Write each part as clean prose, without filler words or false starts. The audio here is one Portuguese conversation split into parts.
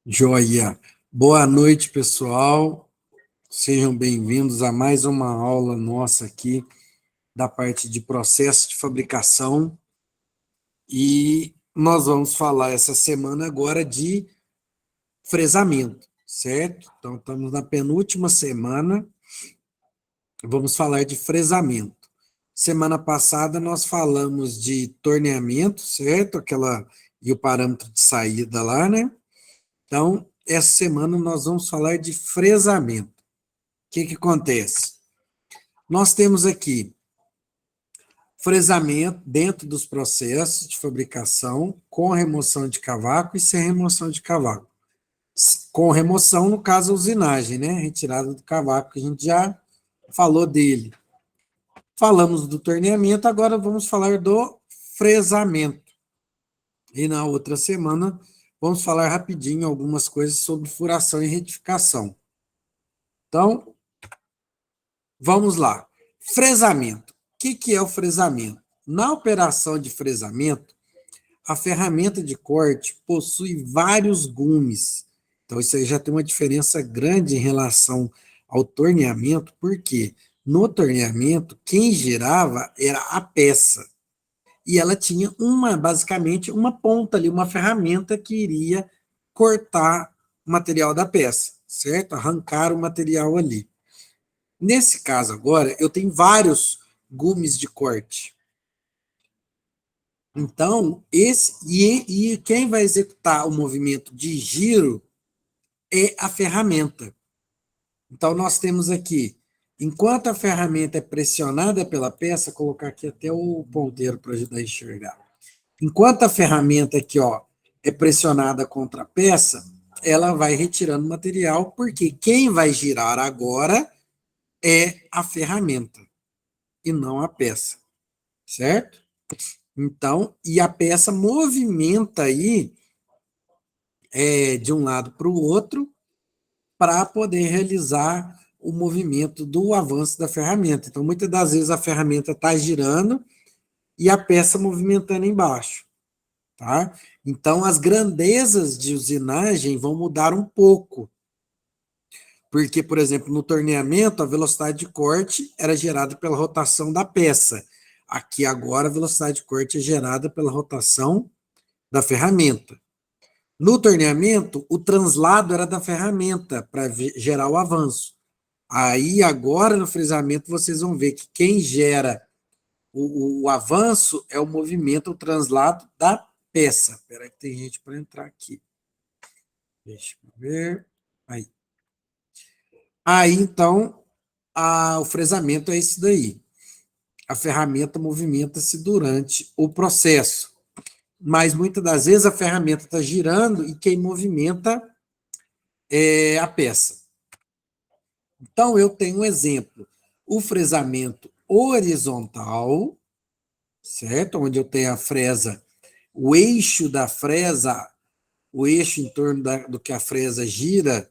Joia. Boa noite, pessoal. Sejam bem-vindos a mais uma aula nossa aqui da parte de processo de fabricação. E nós vamos falar essa semana agora de fresamento, certo? Então, estamos na penúltima semana, vamos falar de fresamento. Semana passada nós falamos de torneamento, certo? E o parâmetro de saída lá, né? Então, essa semana nós vamos falar de fresamento. O que acontece? Nós temos aqui fresamento dentro dos processos de fabricação com remoção de cavaco e sem remoção de cavaco. Com remoção, no caso, a usinagem, né? Retirada do cavaco, que a gente já falou dele. Falamos do torneamento, agora vamos falar do fresamento. E na outra semana, vamos falar rapidinho algumas coisas sobre furação e retificação. Então, vamos lá. Fresamento. O que é o fresamento? Na operação de fresamento, a ferramenta de corte possui vários gumes. Então, isso aí já tem uma diferença grande em relação ao torneamento, porque no torneamento, quem girava era a peça. E ela tinha basicamente, uma ponta ali, uma ferramenta que iria cortar o material da peça, certo? Arrancar o material ali. Nesse caso agora, eu tenho vários gumes de corte. Então, quem vai executar o movimento de giro é a ferramenta. Então, nós temos aqui, enquanto a ferramenta é pressionada pela peça, vou colocar aqui até o ponteiro para ajudar a enxergar. Enquanto a ferramenta aqui, ó, é pressionada contra a peça, ela vai retirando material, porque quem vai girar agora é a ferramenta e não a peça, certo? Então, e a peça movimenta aí de um lado para o outro para poder realizar o movimento do avanço da ferramenta. Então, muitas das vezes a ferramenta está girando e a peça movimentando embaixo, tá? Então, as grandezas de usinagem vão mudar um pouco. Porque, por exemplo, no torneamento, a velocidade de corte era gerada pela rotação da peça. Aqui agora a velocidade de corte é gerada pela rotação da ferramenta. No torneamento, o translado era da ferramenta para gerar o avanço. Aí agora no fresamento vocês vão ver que quem gera o avanço é o movimento, o translado da peça. Espera aí que tem gente para entrar aqui. Deixa eu ver. Aí então, o fresamento é isso daí. A ferramenta movimenta-se durante o processo. Mas muitas das vezes a ferramenta está girando e quem movimenta é a peça. Então, eu tenho um exemplo. O fresamento horizontal, certo? Onde eu tenho a fresa, o eixo da fresa, o eixo em torno do que a fresa gira,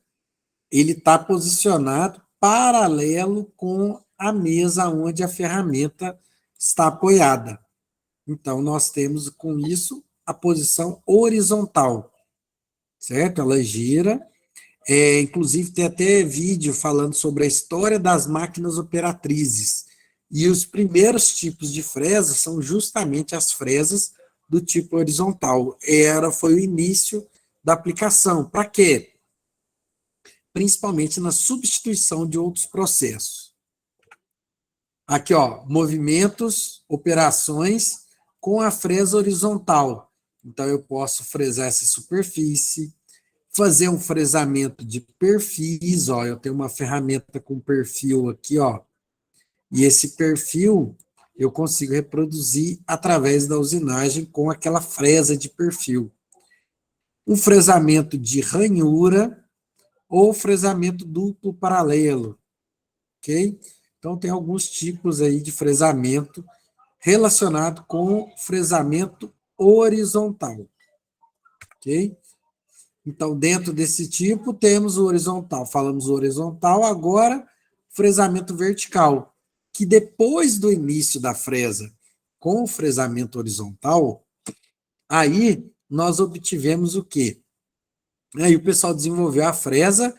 ele está posicionado paralelo com a mesa onde a ferramenta está apoiada. Então, nós temos com isso a posição horizontal, certo? Ela gira. Inclusive, tem até vídeo falando sobre a história das máquinas operatrizes. E os primeiros tipos de fresas são justamente as fresas do tipo horizontal. Foi o início da aplicação. Para quê? Principalmente na substituição de outros processos. Aqui, ó, movimentos, operações com a fresa horizontal. Então, eu posso fresar essa superfície, fazer um fresamento de perfis, ó, eu tenho uma ferramenta com perfil aqui, ó, e esse perfil eu consigo reproduzir através da usinagem com aquela fresa de perfil. Um fresamento de ranhura ou fresamento duplo paralelo, ok? Então, tem alguns tipos aí de fresamento relacionado com fresamento horizontal, ok? Então, dentro desse tipo, temos o horizontal. Falamos horizontal, agora, fresamento vertical, que depois do início da fresa com o fresamento horizontal, aí nós obtivemos o quê? Aí o pessoal desenvolveu a fresa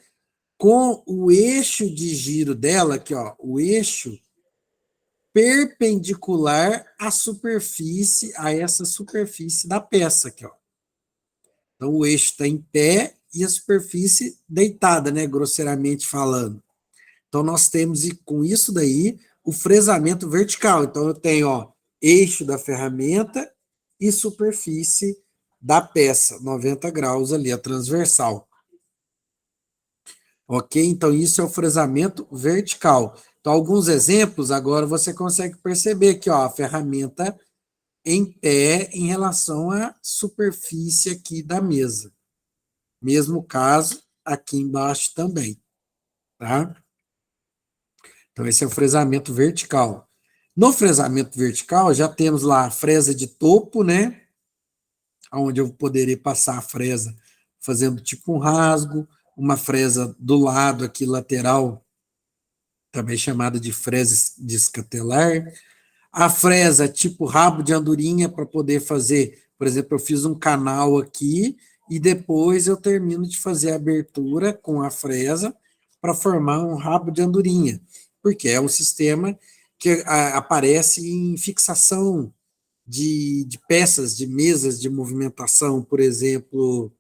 com o eixo de giro dela, aqui, ó, o eixo perpendicular à superfície, a essa superfície da peça aqui, ó. Então o eixo está em pé e a superfície deitada, né, grosseiramente falando. Então nós temos com isso daí o fresamento vertical. Então eu tenho, ó, eixo da ferramenta e superfície da peça, 90 graus ali, a transversal. Ok? Então, isso é o fresamento vertical. Então, alguns exemplos, agora você consegue perceber que ó, a ferramenta em pé em relação à superfície aqui da mesa. Mesmo caso aqui embaixo também. Tá? Então, esse é o fresamento vertical. No fresamento vertical, já temos lá a fresa de topo, né? Onde eu poderia passar a fresa fazendo tipo um rasgo, uma fresa do lado aqui lateral, também chamada de fresa descatelar. A fresa tipo rabo de andorinha para poder fazer, por exemplo, eu fiz um canal aqui e depois eu termino de fazer a abertura com a fresa para formar um rabo de andorinha, porque é um sistema que aparece em fixação de peças, de mesas de movimentação, por exemplo,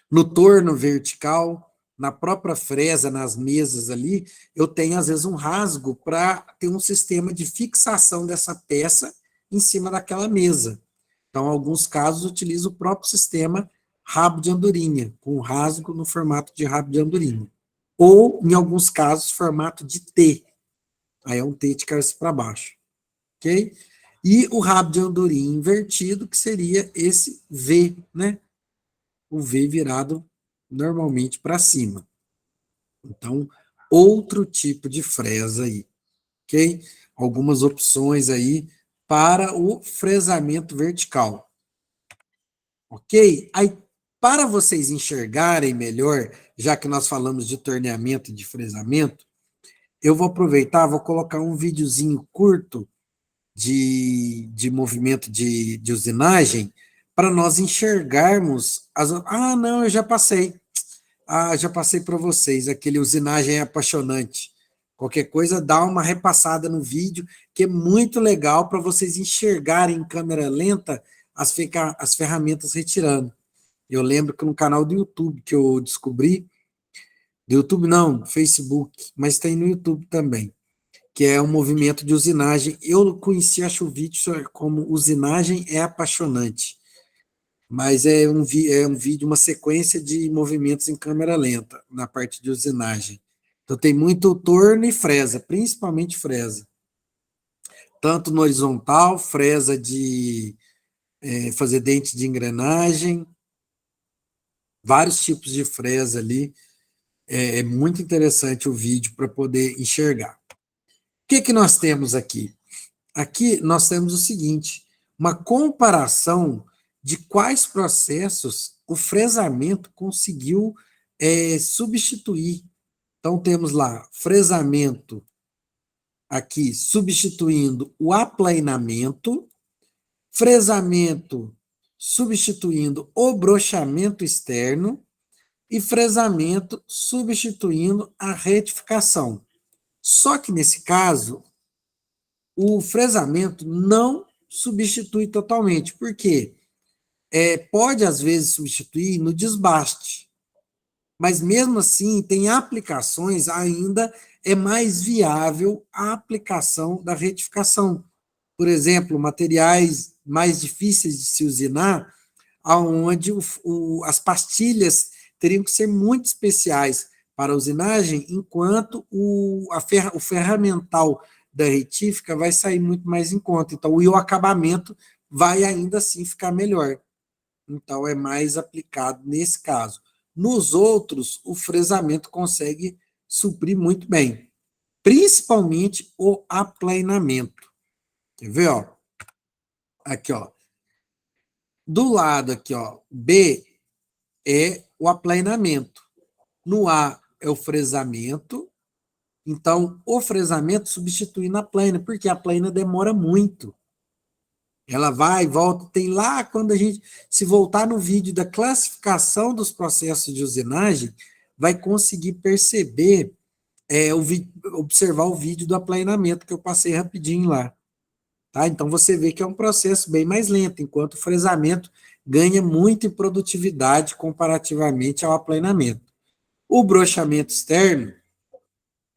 no torno vertical, na própria fresa, nas mesas ali, eu tenho às vezes um rasgo para ter um sistema de fixação dessa peça em cima daquela mesa. Então, em alguns casos, utilizo o próprio sistema rabo de andorinha, com rasgo no formato de rabo de andorinha. Ou, em alguns casos, formato de T. Aí é um T de cabeça para baixo. Ok? E o rabo de andorinha invertido, que seria esse V, né? O V virado normalmente para cima. Então, outro tipo de fresa aí, ok? Algumas opções aí para o fresamento vertical, ok? Aí, para vocês enxergarem melhor, já que nós falamos de torneamento e de fresamento, eu vou aproveitar, vou colocar um videozinho curto de movimento de usinagem para nós enxergarmos as. Ah, não, eu já passei. Ah, já passei para vocês, aquele usinagem é apaixonante. Qualquer coisa, dá uma repassada no vídeo, que é muito legal para vocês enxergarem em câmera lenta as ferramentas retirando. Eu lembro que no canal do YouTube que eu descobri, do YouTube não, do Facebook, mas tem no YouTube também, que é um movimento de usinagem. Eu conheci a Chuvite como usinagem é apaixonante, mas é um vídeo, uma sequência de movimentos em câmera lenta, na parte de usinagem. Então tem muito torno e fresa, principalmente fresa. Tanto no horizontal, fresa de fazer dente de engrenagem, vários tipos de fresa ali. É muito interessante o vídeo para poder enxergar. O que nós temos aqui? Aqui nós temos o seguinte, uma comparação de quais processos o fresamento conseguiu substituir. Então, temos lá fresamento aqui substituindo o aplainamento, fresamento substituindo o brochamento externo e fresamento substituindo a retificação. Só que nesse caso, o fresamento não substitui totalmente. Por quê? Pode, às vezes, substituir no desbaste. Mas, mesmo assim, tem aplicações ainda é mais viável a aplicação da retificação. Por exemplo, materiais mais difíceis de se usinar, onde as pastilhas teriam que ser muito especiais para a usinagem, enquanto o ferramental da retífica vai sair muito mais em conta. Então, o acabamento vai ainda assim ficar melhor. Então, é mais aplicado nesse caso. Nos outros, o fresamento consegue suprir muito bem, principalmente o aplainamento. Quer ver? Ó? Aqui, ó. Do lado aqui, ó, B é o aplainamento. No A é o fresamento. Então, o fresamento substitui na plana, porque a plana demora muito. Ela vai e volta. Tem lá, quando a gente se voltar no vídeo da classificação dos processos de usinagem, vai conseguir perceber, observar o vídeo do aplanamento que eu passei rapidinho lá. Tá? Então você vê que é um processo bem mais lento, enquanto o fresamento ganha muito em produtividade comparativamente ao aplanamento. O brochamento externo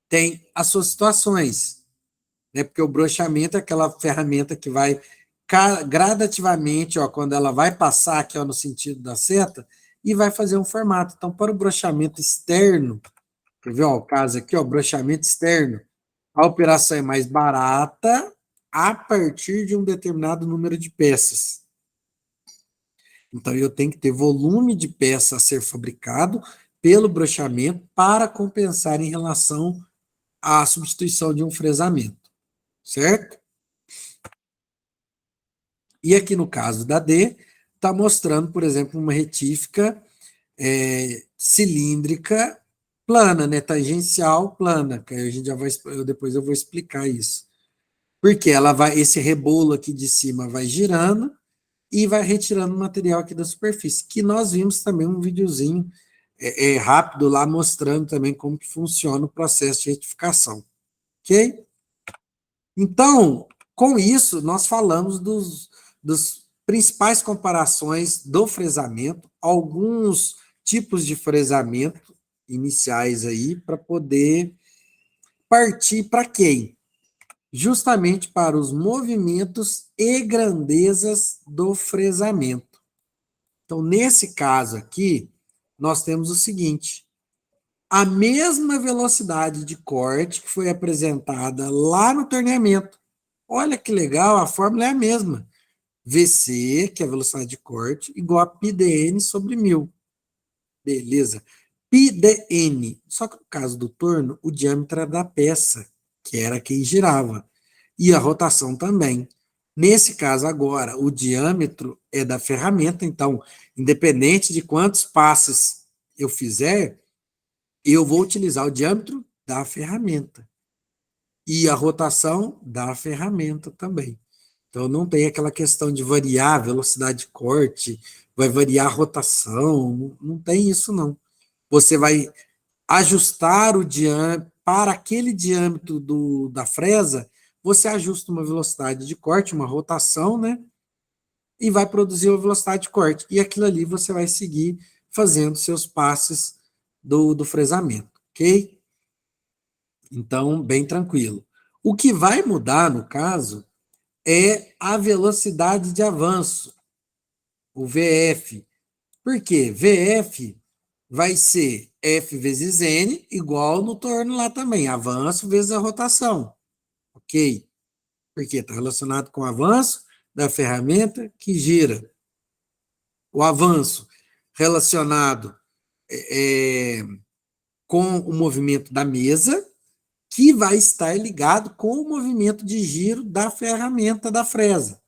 tem as suas situações, né? Porque o brochamento é aquela ferramenta que vai gradativamente, ó, quando ela vai passar aqui ó, no sentido da seta, e vai fazer um formato. Então, para o brochamento externo, quer ver ó, o caso aqui, ó, brochamento externo, a operação é mais barata a partir de um determinado número de peças. Então, eu tenho que ter volume de peça a ser fabricado pelo brochamento para compensar em relação à substituição de um fresamento, certo? E aqui no caso da D, está mostrando, por exemplo, uma retífica cilíndrica plana, né, tangencial plana, que a gente já vai, depois eu vou explicar isso. Porque ela vai, esse rebolo aqui de cima vai girando e vai retirando o material aqui da superfície, que nós vimos também um videozinho rápido lá mostrando também como que funciona o processo de retificação, ok? Então, com isso, nós falamos dos principais comparações do fresamento, alguns tipos de fresamento iniciais aí, para poder partir para quem? Justamente para os movimentos e grandezas do fresamento. Então, nesse caso aqui, nós temos o seguinte: a mesma velocidade de corte que foi apresentada lá no torneamento. Olha que legal, a fórmula é a mesma. VC, que é a velocidade de corte, igual a πdn sobre 1000. Beleza. πdn. Só que no caso do torno, o diâmetro era da peça, que era quem girava. E a rotação também. Nesse caso agora, o diâmetro é da ferramenta, então, independente de quantos passes eu fizer, eu vou utilizar o diâmetro da ferramenta. E a rotação da ferramenta também. Então, não tem aquela questão de variar a velocidade de corte, vai variar a rotação, não tem isso, não. Você vai ajustar o diâmetro, para aquele diâmetro da fresa, você ajusta uma velocidade de corte, uma rotação, né? E vai produzir uma velocidade de corte. E aquilo ali você vai seguir fazendo seus passes do fresamento, ok? Então, bem tranquilo. O que vai mudar, no caso, é a velocidade de avanço, o VF. Por quê? VF vai ser F vezes N, igual no torno lá também, avanço vezes a rotação, ok? Porque está relacionado com o avanço da ferramenta que gira. O avanço relacionado com o movimento da mesa, que vai estar ligado com o movimento de giro da ferramenta da fresa.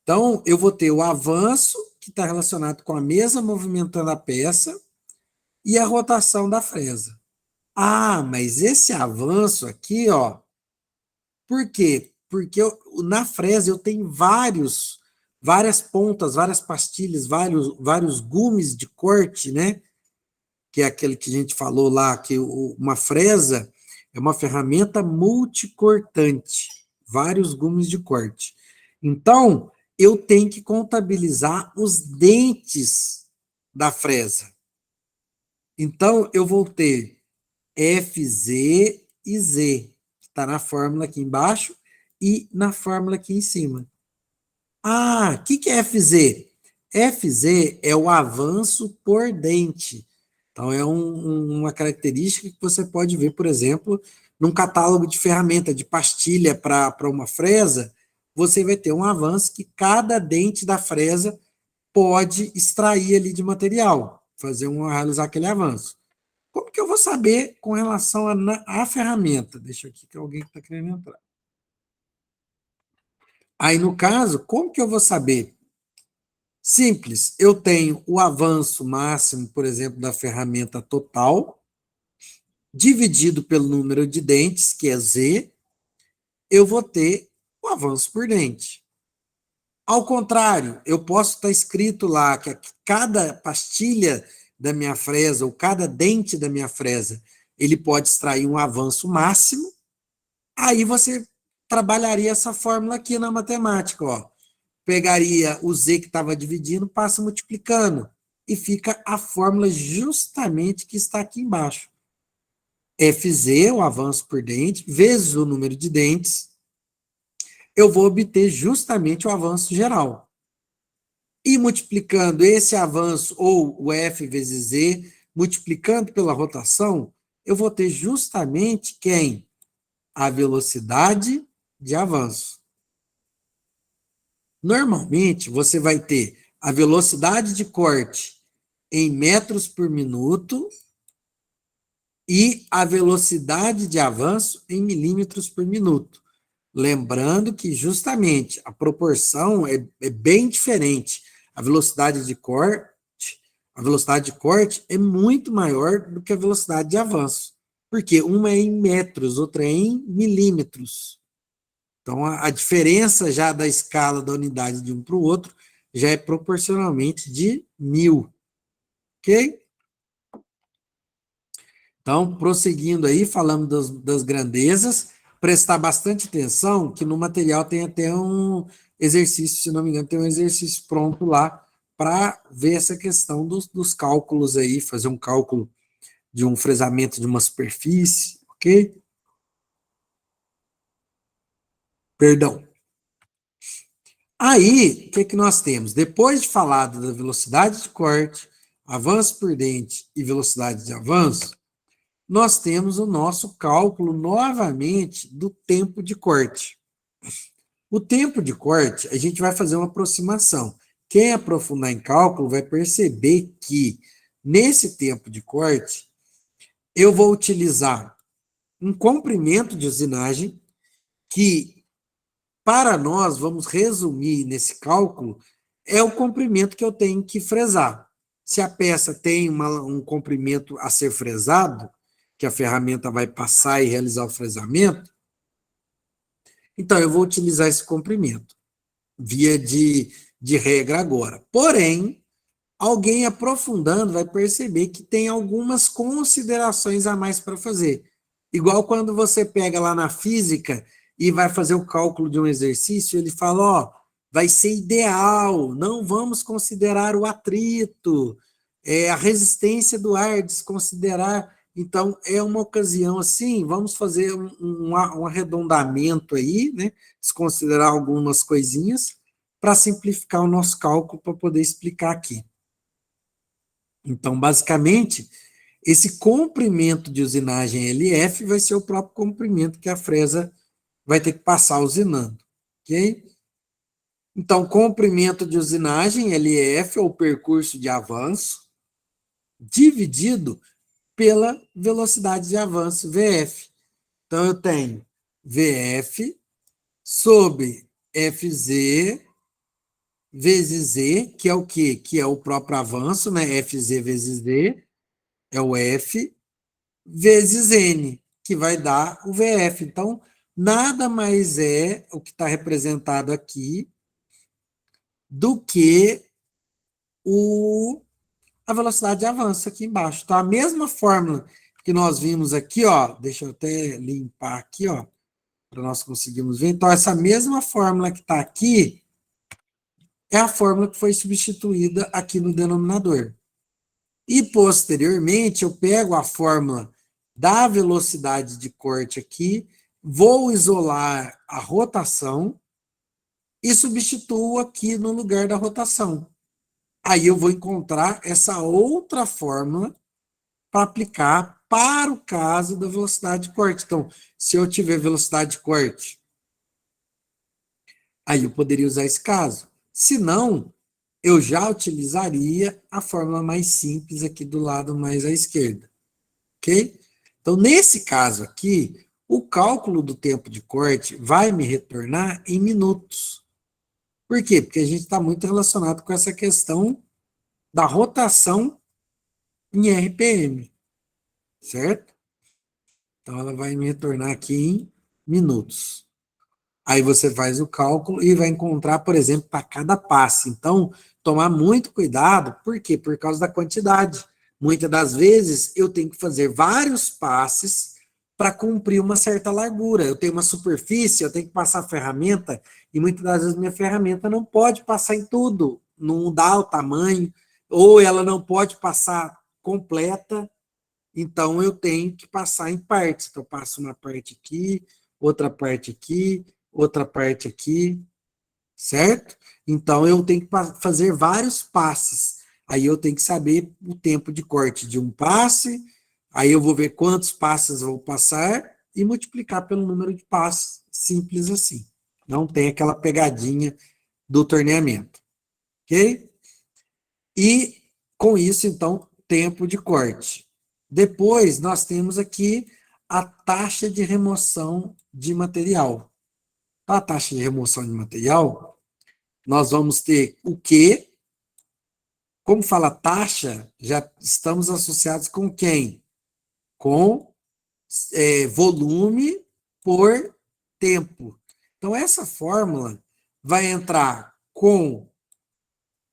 Então, eu vou ter o avanço, que está relacionado com a mesa movimentando a peça, e a rotação da fresa. Ah, mas esse avanço aqui, ó, por quê? Porque na fresa eu tenho várias pontas, várias pastilhas, vários gumes de corte, né? Que é aquele que a gente falou lá, que uma fresa é uma ferramenta multicortante, vários gumes de corte. Então, eu tenho que contabilizar os dentes da fresa. Então, eu vou ter FZ e Z, que está na fórmula aqui embaixo e na fórmula aqui em cima. Ah, o que é FZ? FZ é o avanço por dente. Então, é uma característica que você pode ver, por exemplo, num catálogo de ferramenta, de pastilha para uma fresa, você vai ter um avanço que cada dente da fresa pode extrair ali de material, realizar aquele avanço. Como que eu vou saber com relação à ferramenta? Deixa aqui que alguém está querendo entrar. Aí, no caso, como que eu vou saber? Simples, eu tenho o avanço máximo, por exemplo, da ferramenta total, dividido pelo número de dentes, que é Z, eu vou ter o avanço por dente. Ao contrário, eu posso estar escrito lá que cada pastilha da minha fresa, ou cada dente da minha fresa, ele pode extrair um avanço máximo, aí você trabalharia essa fórmula aqui na matemática, ó. Pegaria o z que estava dividindo, passa multiplicando, e fica a fórmula justamente que está aqui embaixo. Fz, o avanço por dente, vezes o número de dentes, eu vou obter justamente o avanço geral. E multiplicando esse avanço, ou o F vezes Z, multiplicando pela rotação, eu vou ter justamente quem? A velocidade de avanço. Normalmente, você vai ter a velocidade de corte em metros por minuto e a velocidade de avanço em milímetros por minuto. Lembrando que, justamente, a proporção é bem diferente. A velocidade de corte é muito maior do que a velocidade de avanço, porque uma é em metros, outra é em milímetros. Então, a diferença já da escala da unidade de um para o outro já é proporcionalmente de 1000. Ok? Então, prosseguindo aí, falando das grandezas, prestar bastante atenção que no material tem até um exercício, se não me engano, tem um exercício pronto lá para ver essa questão dos cálculos aí, fazer um cálculo de um fresamento de uma superfície, ok? Perdão. Aí, o que nós temos? Depois de falado da velocidade de corte, avanço por dente e velocidade de avanço, nós temos o nosso cálculo novamente do tempo de corte. O tempo de corte, a gente vai fazer uma aproximação. Quem aprofundar em cálculo vai perceber que, nesse tempo de corte, eu vou utilizar um comprimento de usinagem que, para nós, vamos resumir nesse cálculo, é o comprimento que eu tenho que fresar. Se a peça tem um comprimento a ser fresado, que a ferramenta vai passar e realizar o fresamento, então eu vou utilizar esse comprimento, via de regra agora. Porém, alguém aprofundando vai perceber que tem algumas considerações a mais para fazer. Igual quando você pega lá na física e vai fazer o cálculo de um exercício, ele fala, ó, vai ser ideal, não vamos considerar o atrito, a resistência do ar, desconsiderar. Então, é uma ocasião assim, vamos fazer um arredondamento aí, né? Desconsiderar algumas coisinhas para simplificar o nosso cálculo para poder explicar aqui. Então, basicamente, esse comprimento de usinagem LF vai ser o próprio comprimento que a fresa vai ter que passar usinando, ok? Então, comprimento de usinagem LF, ou percurso de avanço, dividido pela velocidade de avanço, VF. Então, eu tenho VF sobre FZ vezes Z, que é o quê? Que é o próprio avanço, né? FZ vezes Z, é o F, vezes N, que vai dar o VF. Então, nada mais é o que está representado aqui do que a velocidade de avanço aqui embaixo. Então, a mesma fórmula que nós vimos aqui, ó, deixa eu até limpar aqui, ó, para nós conseguirmos ver. Então, essa mesma fórmula que está aqui é a fórmula que foi substituída aqui no denominador. E, posteriormente, eu pego a fórmula da velocidade de corte aqui, vou isolar a rotação e substituo aqui no lugar da rotação. Aí eu vou encontrar essa outra fórmula para aplicar para o caso da velocidade de corte. Então, se eu tiver velocidade de corte, aí eu poderia usar esse caso. Se não, eu já utilizaria a fórmula mais simples aqui do lado mais à esquerda. Ok? Então, nesse caso aqui, o cálculo do tempo de corte vai me retornar em minutos. Por quê? Porque a gente está muito relacionado com essa questão da rotação em RPM, certo? Então, ela vai me retornar aqui em minutos. Aí você faz o cálculo e vai encontrar, por exemplo, para cada passe. Então, tomar muito cuidado, por quê? Por causa da quantidade. Muitas das vezes eu tenho que fazer vários passes para cumprir uma certa largura. Eu tenho uma superfície, eu tenho que passar a ferramenta, e muitas das vezes minha ferramenta não pode passar em tudo, não dá o tamanho, ou ela não pode passar completa, então eu tenho que passar em partes. Então, eu passo uma parte aqui, outra parte aqui, certo? Então, eu tenho que fazer vários passes. Aí eu tenho que saber o tempo de corte de um passe, aí eu vou ver quantos passes eu vou passar e multiplicar pelo número de passes. Simples assim. Não tem aquela pegadinha do torneamento. Ok? E com isso, então, tempo de corte. Depois, nós temos aqui a taxa de remoção de material. A taxa de remoção de material, nós vamos ter o Q. Como fala taxa, já estamos associados com quem? Com volume por tempo. Então, essa fórmula vai entrar com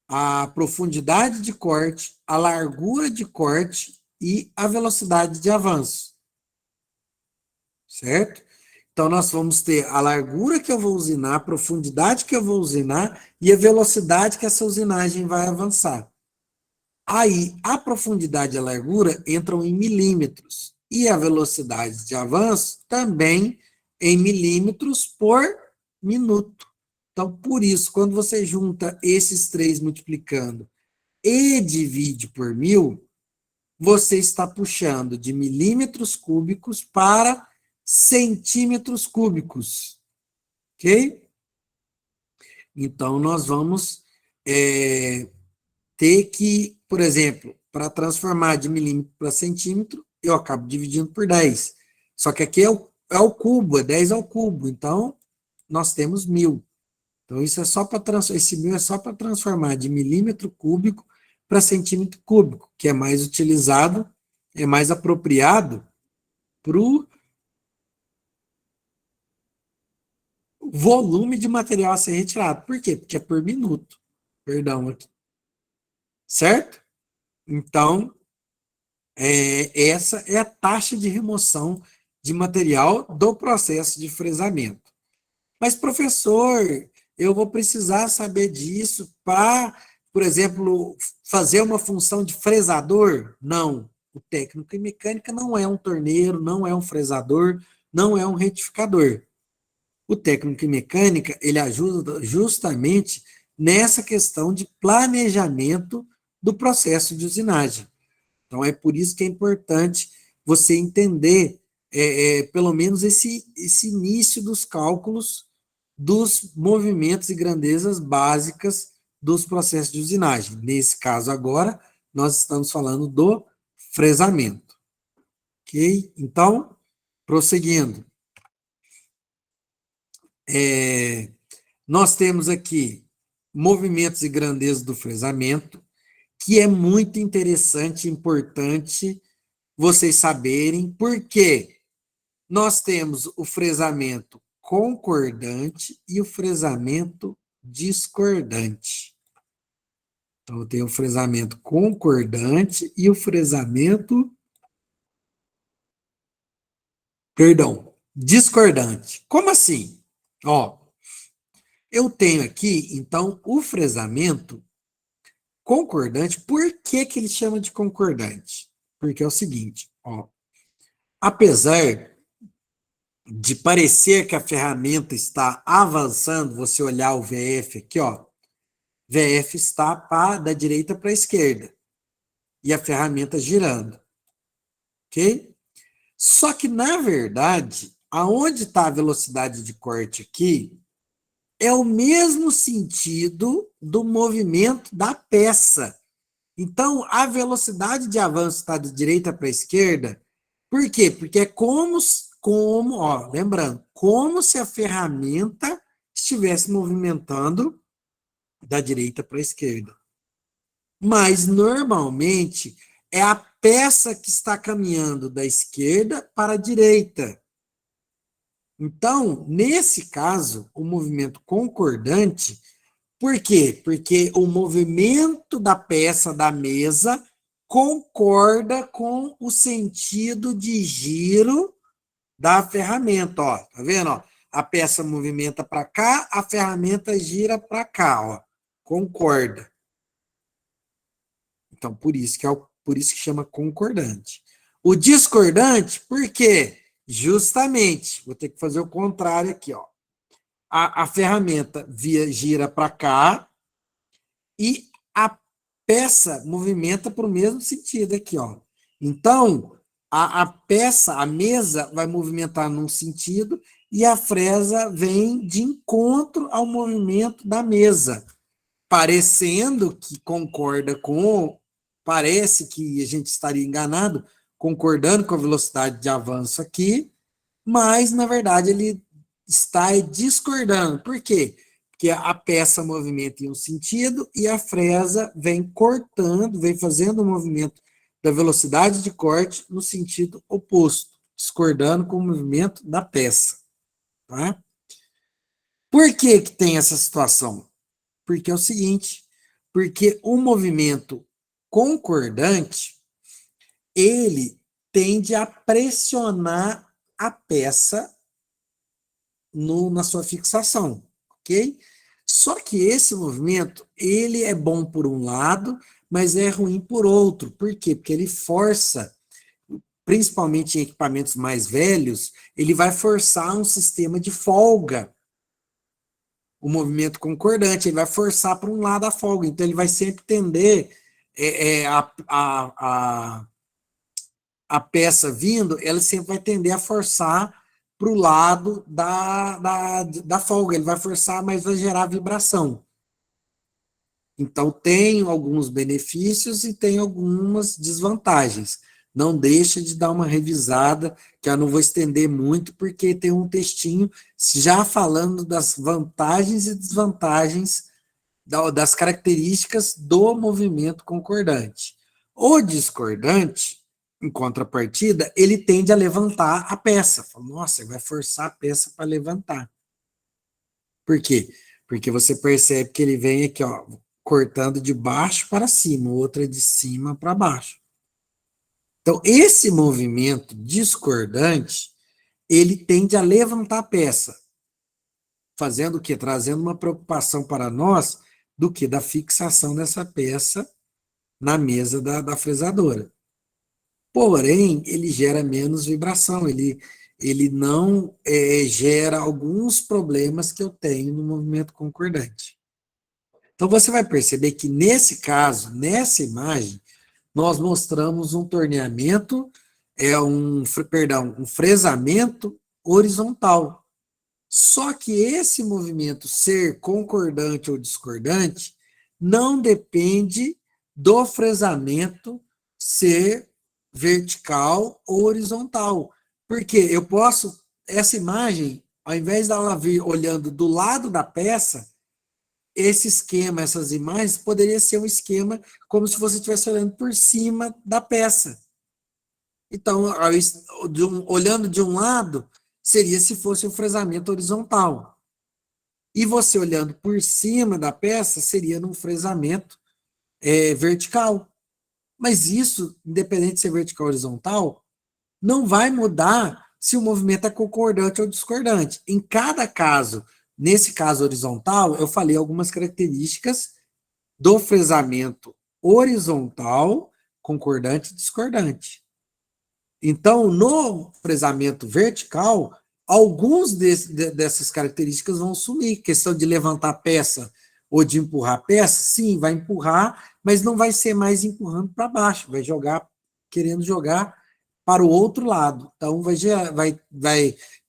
a profundidade de corte, a largura de corte e a velocidade de avanço. Certo? Então, nós vamos ter a largura que eu vou usinar, a profundidade que eu vou usinar e a velocidade que essa usinagem vai avançar. Aí, a profundidade e a largura entram em milímetros e a velocidade de avanço também em milímetros por minuto. Então, por isso, quando você junta esses três multiplicando e divide por 1000, você está puxando de milímetros cúbicos para centímetros cúbicos, ok? Então, nós vamos ter que, por exemplo, para transformar de milímetro para centímetro, eu acabo dividindo por 10. Só que aqui é o cubo, é 10 ao cubo. Então, nós temos 1000. Então, isso é só para esse 1000 é só para transformar de milímetro cúbico para centímetro cúbico, que é mais utilizado, é mais apropriado para o volume de material a ser retirado. Por quê? Porque é por minuto. Perdão aqui. Certo? Então, essa é a taxa de remoção de material do processo de fresamento. Mas, professor, eu vou precisar saber disso para, por exemplo, fazer uma função de fresador? Não. O técnico em mecânica não é um torneiro, não é um fresador, não é um retificador. O técnico em mecânica, ele ajuda justamente nessa questão de planejamento do processo de usinagem. Então, é por isso que é importante você entender, pelo menos, esse início dos cálculos dos movimentos e grandezas básicas dos processos de usinagem. Nesse caso agora, nós estamos falando do fresamento. Ok? Então, prosseguindo. Nós temos aqui movimentos e grandezas do fresamento, que é muito interessante e importante vocês saberem, porque nós temos o fresamento concordante e o fresamento discordante. Então, eu tenho o fresamento concordante e o fresamento, perdão, discordante. Como assim? Ó, eu tenho aqui, então, o fresamento concordante. Por que que ele chama de concordante? Porque é o seguinte, ó, apesar de parecer que a ferramenta está avançando, você olhar o VF aqui, ó, VF está da direita para a esquerda e a ferramenta girando, ok? Só que, na verdade, aonde está a velocidade de corte aqui, é o mesmo sentido do movimento da peça. Então, a velocidade de avanço está de direita para a esquerda. Por quê? Porque é ó, lembrando, como se a ferramenta estivesse movimentando da direita para a esquerda. Mas, normalmente, é a peça que está caminhando da esquerda para a direita. Então, nesse caso, o movimento concordante, por quê? Porque o movimento da peça da mesa concorda com o sentido de giro da ferramenta, ó. Tá vendo, ó? A peça movimenta para cá, a ferramenta gira para cá, ó. Concorda. Então, por isso que chama concordante. O discordante, por quê? Justamente, vou ter que fazer o contrário aqui, ó. A ferramenta gira para cá e a peça movimenta para o mesmo sentido aqui, ó. Então, a peça, a mesa, vai movimentar num sentido e a fresa vem de encontro ao movimento da mesa, parecendo que concorda com, parece que a gente estaria enganado, concordando com a velocidade de avanço aqui, mas, na verdade, ele está discordando. Por quê? Porque a peça movimenta em um sentido e a fresa vem cortando, vem fazendo o movimento da velocidade de corte no sentido oposto, discordando com o movimento da peça. Tá? Por que que tem essa situação? Porque é o seguinte, porque o movimento concordante, ele tende a pressionar a peça na sua fixação, ok? Só que esse movimento, ele é bom por um lado, mas é ruim por outro. Por quê? Porque ele força, principalmente em equipamentos mais velhos, ele vai forçar um sistema de folga. O movimento concordante, ele vai forçar para um lado a folga. Então, ele vai sempre tender a peça vindo, ela sempre vai tender a forçar para o lado da folga. Ele vai forçar, mas vai gerar vibração. Então, tem alguns benefícios e tem algumas desvantagens. Não deixa de dar uma revisada, que eu não vou estender muito, porque tem um textinho já falando das vantagens e desvantagens, das características do movimento concordante. O discordante, em contrapartida, ele tende a levantar a peça. Nossa, vai forçar a peça para levantar. Por quê? Porque você percebe que ele vem aqui, ó, cortando de baixo para cima, outra de cima para baixo. Então, esse movimento discordante, ele tende a levantar a peça, fazendo o quê? Trazendo uma preocupação para nós do que? Da fixação dessa peça na mesa da fresadora. Porém, ele gera menos vibração, ele não gera alguns problemas que eu tenho no movimento concordante. Então, você vai perceber que, nesse caso, nessa imagem, nós mostramos um torneamento, um fresamento horizontal. Só que esse movimento ser concordante ou discordante não depende do fresamento ser vertical ou horizontal. Porque eu posso, essa imagem, ao invés dela vir olhando do lado da peça, esse esquema, essas imagens, poderia ser um esquema como se você estivesse olhando por cima da peça. Então, olhando de um lado, seria se fosse um fresamento horizontal. E você olhando por cima da peça, seria num fresamento vertical. Mas isso, independente de ser vertical ou horizontal, não vai mudar se o movimento é concordante ou discordante. Em cada caso, nesse caso horizontal, eu falei algumas características do fresamento horizontal, concordante e discordante. Então, no fresamento vertical, alguns dessas características vão sumir. Questão de levantar a peça ou de empurrar a peça, sim, vai empurrar, mas não vai ser mais empurrando para baixo, vai jogar, querendo jogar para o outro lado. Então, vai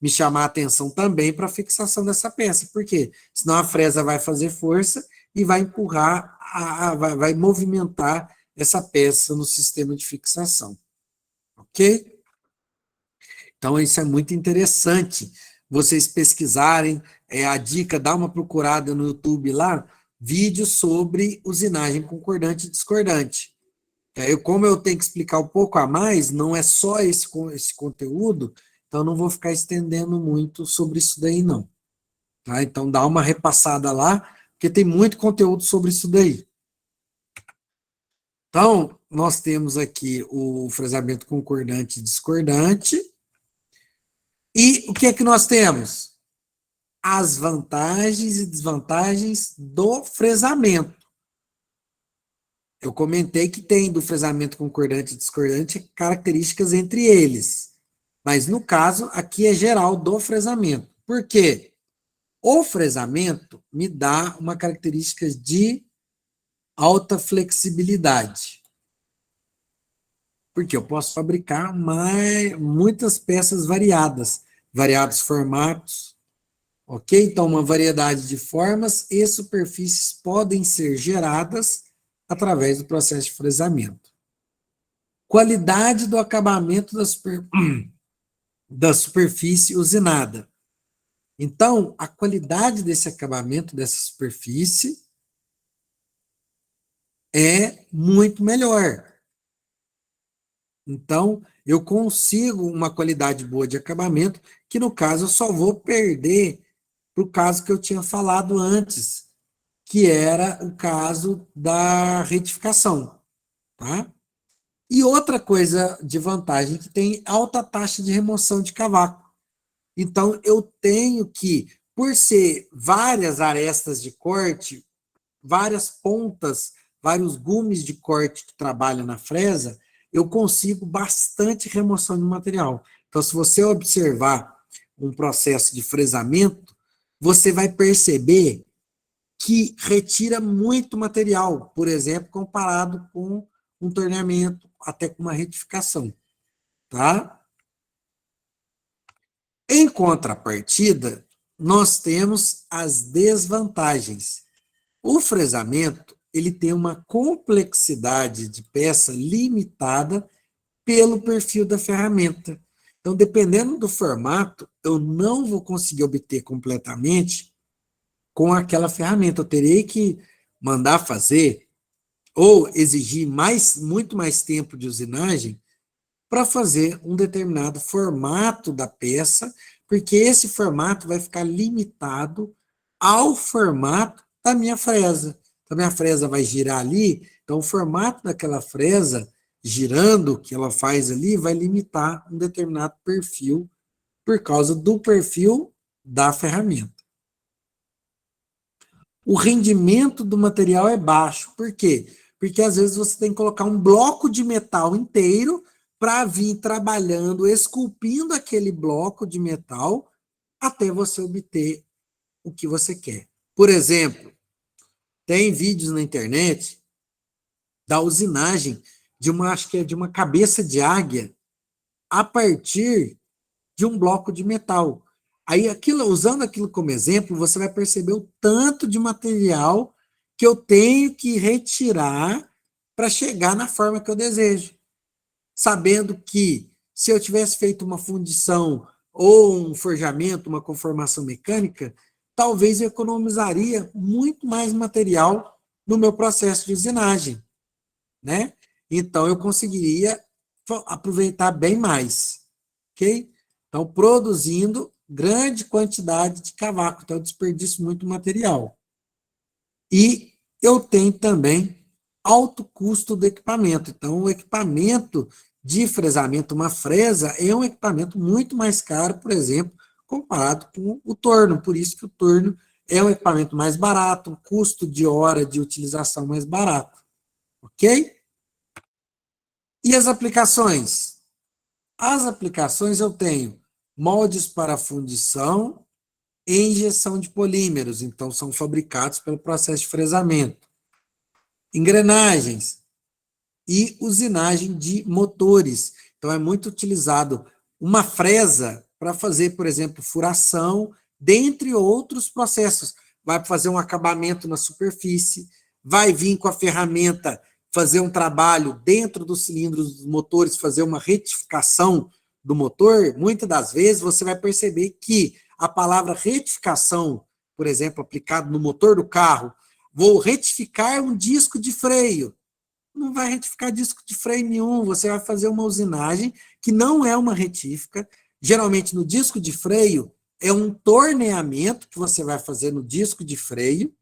me chamar a atenção também para a fixação dessa peça. Por quê? Senão a fresa vai fazer força e vai empurrar, vai movimentar essa peça no sistema de fixação. Ok? Então, isso é muito interessante. Vocês pesquisarem, a dica, dá uma procurada no YouTube lá, vídeos sobre usinagem concordante e discordante. Como eu tenho que explicar um pouco a mais, não é só esse conteúdo, então não vou ficar estendendo muito sobre isso daí, não. Tá? Então, dá uma repassada lá, porque tem muito conteúdo sobre isso daí. Então, nós temos aqui o fresamento concordante e discordante. E o que é que nós temos? As vantagens e desvantagens do fresamento. Eu comentei que tem do fresamento concordante e discordante características entre eles. Mas, no caso, aqui é geral do fresamento. Por quê? O fresamento me dá uma característica de alta flexibilidade. Porque eu posso fabricar muitas peças variadas, variados formatos, ok? Então, uma variedade de formas e superfícies podem ser geradas através do processo de fresamento. Qualidade do acabamento da superfície usinada. Então, a qualidade desse acabamento, dessa superfície, é muito melhor. Então, eu consigo uma qualidade boa de acabamento, que no caso eu só vou perder para o caso que eu tinha falado antes, que era o caso da retificação, tá? E outra coisa de vantagem, que tem alta taxa de remoção de cavaco. Então, eu tenho que, por ser várias arestas de corte, várias pontas, vários gumes de corte que trabalham na fresa, eu consigo bastante remoção de material. Então, se você observar um processo de fresamento, você vai perceber que retira muito material, por exemplo, comparado com um torneamento, até com uma retificação, tá? Em contrapartida, nós temos as desvantagens. O fresamento, ele tem uma complexidade de peça limitada pelo perfil da ferramenta. Então, dependendo do formato, eu não vou conseguir obter completamente com aquela ferramenta. Eu terei que mandar fazer ou exigir muito mais tempo de usinagem para fazer um determinado formato da peça, porque esse formato vai ficar limitado ao formato da minha fresa. Então, a minha fresa vai girar ali, então o formato daquela fresa, girando, que ela faz ali, vai limitar um determinado perfil, por causa do perfil da ferramenta. O rendimento do material é baixo. Por quê? Porque às vezes você tem que colocar um bloco de metal inteiro para vir trabalhando, esculpindo aquele bloco de metal até você obter o que você quer. Por exemplo, tem vídeos na internet da usinagem de acho que é de uma cabeça de águia a partir de um bloco de metal. Aí, usando aquilo como exemplo, você vai perceber o tanto de material que eu tenho que retirar para chegar na forma que eu desejo. Sabendo que, se eu tivesse feito uma fundição ou um forjamento, uma conformação mecânica, talvez eu economizaria muito mais material no meu processo de usinagem, né? Então, eu conseguiria aproveitar bem mais, ok? Então, produzindo grande quantidade de cavaco, então eu desperdiço muito material. E eu tenho também alto custo do equipamento. Então, o equipamento de fresamento, uma fresa, é um equipamento muito mais caro, por exemplo, comparado com o torno. Por isso que o torno é um equipamento mais barato, um custo de hora de utilização mais barato. Ok? E as aplicações? As aplicações eu tenho moldes para fundição e injeção de polímeros, então são fabricados pelo processo de fresamento. Engrenagens e usinagem de motores. Então é muito utilizado uma fresa para fazer, por exemplo, furação, dentre outros processos. Vai fazer um acabamento na superfície, vai vir com a ferramenta fazer um trabalho dentro dos cilindros dos motores, fazer uma retificação do motor. Muitas das vezes você vai perceber que a palavra retificação, por exemplo, aplicado no motor do carro, vou retificar um disco de freio. Não vai retificar disco de freio nenhum, você vai fazer uma usinagem que não é uma retífica, Geralmente, no disco de freio, é um torneamento que você vai fazer no disco de freio.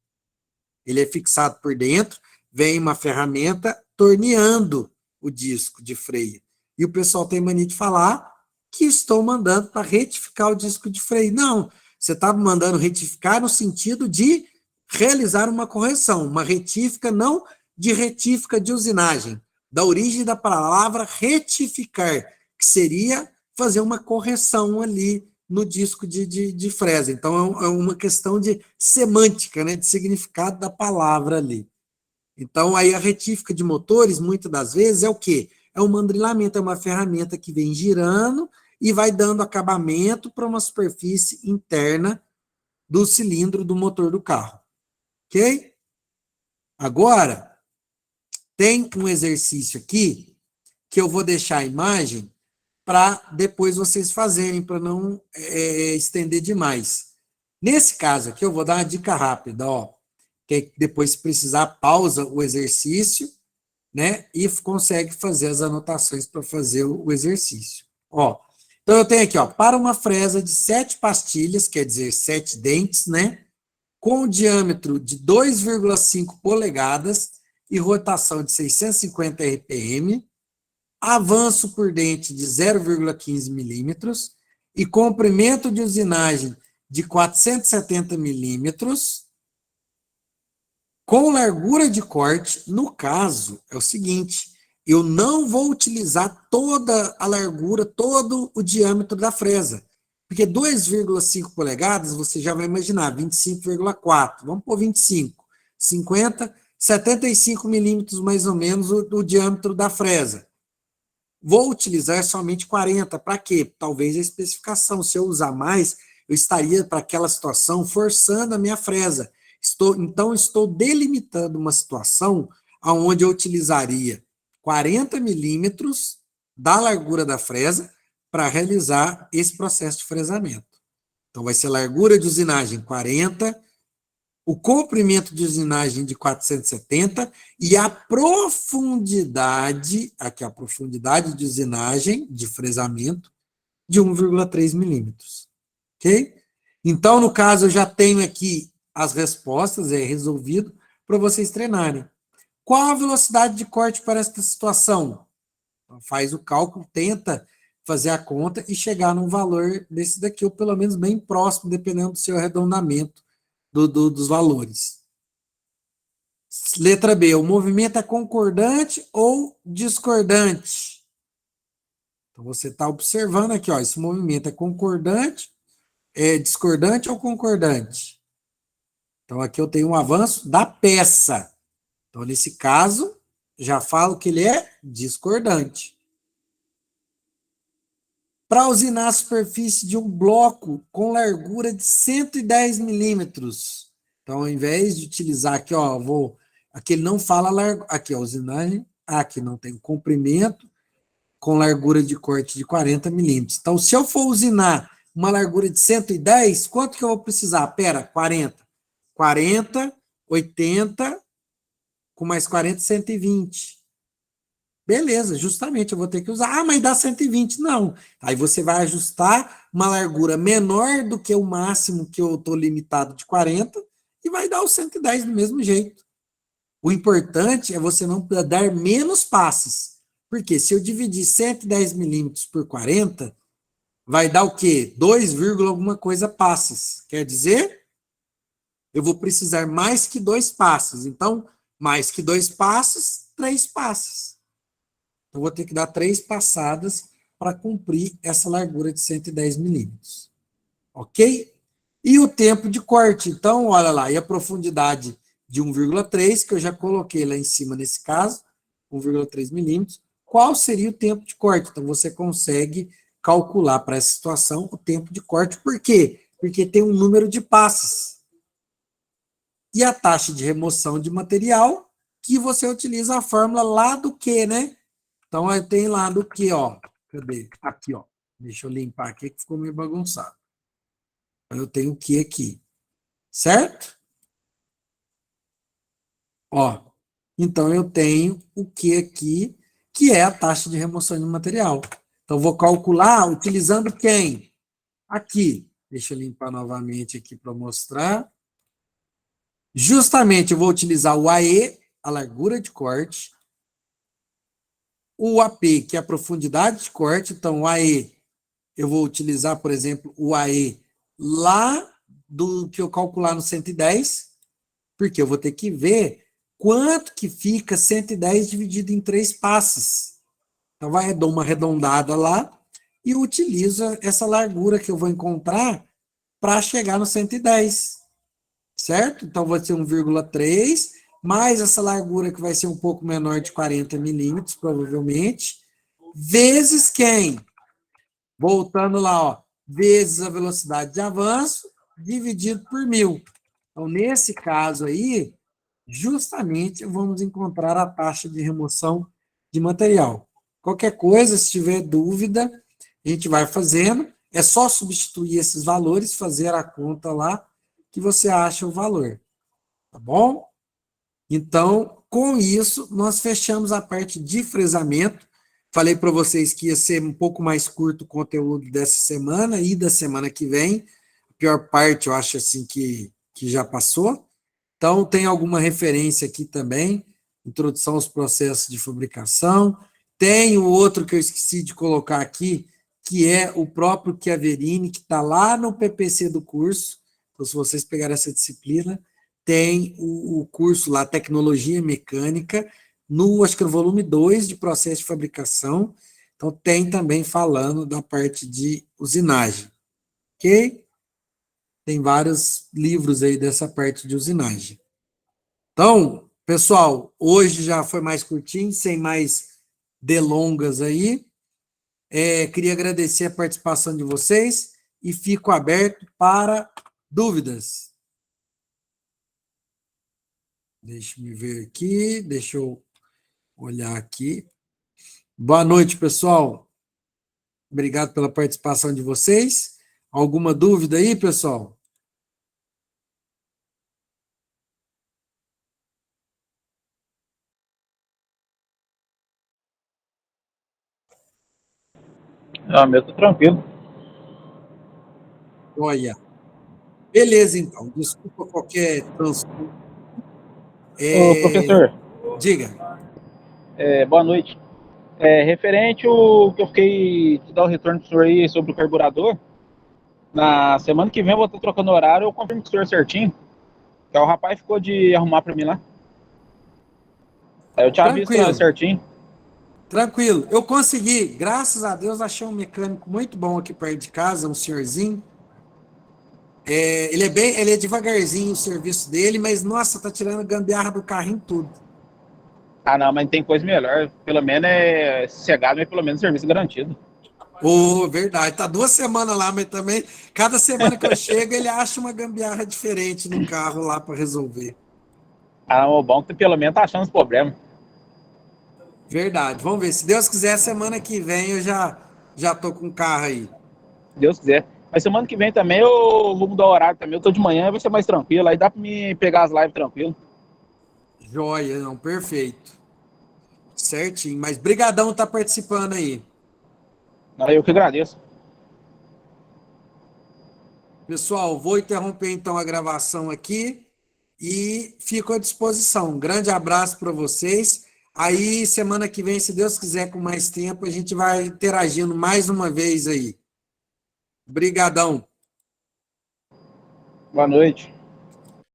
Ele é fixado por dentro, vem uma ferramenta torneando o disco de freio. E o pessoal tem mania de falar que estou mandando para retificar o disco de freio. Não, você está mandando retificar no sentido de realizar uma correção, uma retífica, não de retífica de usinagem, da origem da palavra retificar, que seria fazer uma correção ali no disco de fresa. Então, é uma questão de semântica, né, de significado da palavra ali. Então, aí a retífica de motores, muitas das vezes, é o quê? É um mandrilamento, é uma ferramenta que vem girando e vai dando acabamento para uma superfície interna do cilindro do motor do carro. Ok? Agora, tem um exercício aqui que eu vou deixar a imagem para depois vocês fazerem, para não estender demais. Nesse caso aqui, eu vou dar uma dica rápida, ó, que depois, se precisar, pausa o exercício, né, e consegue fazer as anotações para fazer o exercício. Ó, então, eu tenho aqui, ó, para uma fresa de 7 pastilhas, quer dizer, 7 dentes, né, com diâmetro de 2,5 polegadas e rotação de 650 RPM, avanço por dente de 0,15 milímetros e comprimento de usinagem de 470 milímetros, com largura de corte. No caso, é o seguinte, eu não vou utilizar toda a largura, todo o diâmetro da fresa, porque 2,5 polegadas, você já vai imaginar, 25,4, vamos pôr 25, 50, 75 milímetros mais ou menos o diâmetro da fresa. Vou utilizar somente 40. Para quê? Talvez a especificação. Se eu usar mais, eu estaria, para aquela situação, forçando a minha fresa. Então, estou delimitando uma situação onde eu utilizaria 40 milímetros da largura da fresa para realizar esse processo de fresamento. Então, vai ser largura de usinagem 40, o comprimento de usinagem de 470 e a profundidade, aqui a profundidade de usinagem, de fresamento, de 1,3 milímetros. Ok? Então, no caso, eu já tenho aqui as respostas, é resolvido, para vocês treinarem. Qual a velocidade de corte para esta situação? Então, faz o cálculo, tenta fazer a conta e chegar num valor desse daqui, ou pelo menos bem próximo, dependendo do seu arredondamento dos valores. Letra B, o movimento é concordante ou discordante? Então, você está observando aqui, ó, esse movimento é concordante, é discordante ou concordante? Então, aqui eu tenho um avanço da peça. Então, nesse caso, já falo que ele é discordante. Para usinar a superfície de um bloco com largura de 110 milímetros. Então, ao invés de utilizar aqui, ó, aqui ele não fala largura, aqui, ó, usinagem, aqui não tem comprimento, com largura de corte de 40 milímetros. Então, se eu for usinar uma largura de 110, quanto que eu vou precisar? Pera, 40. 40, 80, com mais 40, 120. Beleza, justamente, eu vou ter que usar. Ah, mas dá 120. Não. Aí você vai ajustar uma largura menor do que o máximo que eu estou limitado de 40 e vai dar o 110 do mesmo jeito. O importante é você não dar menos passes. Porque se eu dividir 110 milímetros por 40, vai dar o quê? 2, alguma coisa passes. Quer dizer, eu vou precisar mais que 2 passes. Então, mais que 2 passes, 3 passes. Eu vou ter que dar 3 passadas para cumprir essa largura de 110 milímetros. Ok? E o tempo de corte? Então, olha lá, e a profundidade de 1,3, que eu já coloquei lá em cima nesse caso, 1,3 milímetros. Qual seria o tempo de corte? Então, você consegue calcular para essa situação o tempo de corte. Por quê? Porque tem um número de passes. E a taxa de remoção de material, que você utiliza a fórmula lá do Q, né? Então, eu tenho lá do Q, ó. Cadê? Aqui, ó. Deixa eu limpar aqui que ficou meio bagunçado. Eu tenho o Q aqui. Certo? Ó. Então, eu tenho o Q aqui, que é a taxa de remoção de material. Então, vou calcular utilizando quem? Aqui. Deixa eu limpar novamente aqui para mostrar. Justamente, eu vou utilizar o AE, a largura de corte, o AP, que é a profundidade de corte. Então, o AE, eu vou utilizar, por exemplo, o AE lá do que eu calcular no 110, porque eu vou ter que ver quanto que fica 110 dividido em 3 passes. Então, dou uma arredondada lá e utilizo essa largura que eu vou encontrar para chegar no 110, certo? Então, vai ser 1,3, mais essa largura que vai ser um pouco menor de 40 milímetros, provavelmente, vezes quem? Voltando lá, ó, vezes a velocidade de avanço, dividido por 1.000. Então, nesse caso aí, justamente vamos encontrar a taxa de remoção de material. Qualquer coisa, se tiver dúvida, a gente vai fazendo. É só substituir esses valores, fazer a conta lá, que você acha o valor. Tá bom? Então, com isso, nós fechamos a parte de fresamento. Falei para vocês que ia ser um pouco mais curto o conteúdo dessa semana e da semana que vem. A pior parte, eu acho assim que já passou. Então, tem alguma referência aqui também, introdução aos processos de fabricação. Tem o outro que eu esqueci de colocar aqui, que é o próprio Chiaverini, que está lá no PPC do curso. Então, se vocês pegarem essa disciplina, tem o curso lá, Tecnologia Mecânica, acho que no volume 2 de processo de fabricação. Então, tem também falando da parte de usinagem. Ok? Tem vários livros aí dessa parte de usinagem. Então, pessoal, hoje já foi mais curtinho, sem mais delongas aí. Queria agradecer a participação de vocês e fico aberto para dúvidas. Deixa eu ver aqui, deixa eu olhar aqui. Boa noite, pessoal. Obrigado pela participação de vocês. Alguma dúvida aí, pessoal? Ah, meu, tô tranquilo. Olha. Beleza, então. Desculpa qualquer transtorno. Ô, professor, Diga. boa noite. Referente ao que eu fiquei de dar o retorno pro senhor aí sobre o carburador, na semana que vem eu vou estar trocando horário, eu confirmo com o senhor certinho, que o rapaz ficou de arrumar para mim lá. Aí eu te aviso Tranquilo. certinho. Tranquilo. Eu consegui, graças a Deus, achei um mecânico muito bom aqui perto de casa, um senhorzinho. Ele é devagarzinho o serviço dele, mas, nossa, tá tirando gambiarra do carrinho tudo. Ah, não, mas tem coisa melhor. Pelo menos é sossegado, mas pelo menos serviço garantido. Verdade. Tá 2 semanas lá, mas também, cada semana que eu chego, ele acha uma gambiarra diferente no carro lá para resolver. Ah, o bom é que pelo menos tá achando os problemas. Verdade. Vamos ver. Se Deus quiser, semana que vem eu já tô com o carro aí. Se Deus quiser. Mas semana que vem também eu vou mudar o horário também. Eu tô de manhã, vai ser mais tranquilo. Aí dá pra me pegar as lives tranquilo. Joia, não, perfeito. Certinho. Mas brigadão tá participando aí. Aí eu que agradeço. Pessoal, vou interromper então a gravação aqui e fico à disposição. Um grande abraço para vocês. Aí, semana que vem, se Deus quiser, com mais tempo, a gente vai interagindo mais uma vez aí. Brigadão. Boa noite.